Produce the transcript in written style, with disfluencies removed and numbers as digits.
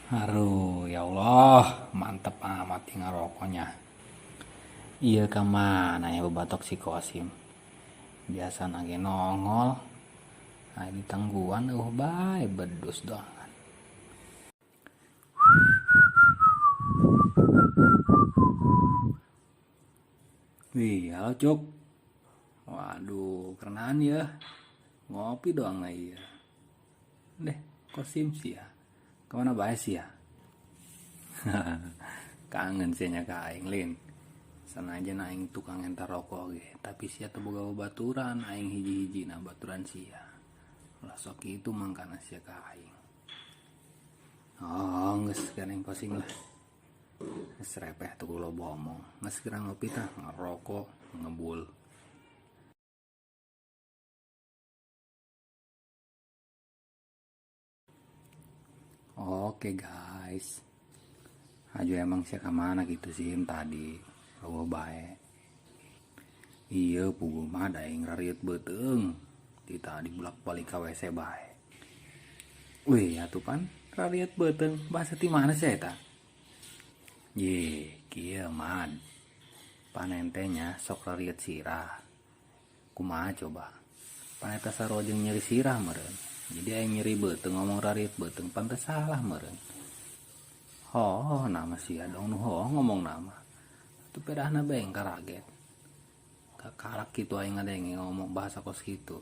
Aduh, ya Allah, mantep amat ya ngerokoknya. Iya kemana ya bebatok si Kosim. Biasa lagi nongol, nah di tangguhan, baik bedus doang. Wih, halo Cuk. Waduh, kerenaan ya. Ngopi doang lah iya. Deh, Kosim sih ya. Kemana baik sih ya? Kangen sih nya ka aing lin. Sanajan aing tukang entar rokok ge, tapi sia teu boga babaturan aing hiji-hiji na baturan sia. Lah sok itu mangkana sia ka aing. Oh, geus ganeng posing lah. Geus repeh tuh lo bomong. Geus kira ngopi tah ngerokok, ngebul. Oke guys. Ajo emang sia ka mana gitu sih tadi. Lo bae. Iya puguh mah da aing rariet beuteung. Ti tadi bulak-balik ka WC bae. Wih, atuh pan rariet beuteung bahasa ti mana sih eta? Ye, kieu mad. Panentenya sok rariet sirah. Kumaha coba? Paneta sarojeng nyeri sirah meureun. Jadi aing nyeri beuteung ngomong rariet beuteung pan teu salah meureun. Oh, nama sia dong nu ngomong nama. Tu pedahna beng karaget. Kakarak gitu aing ngadenge ngomong bahasa kos gitu.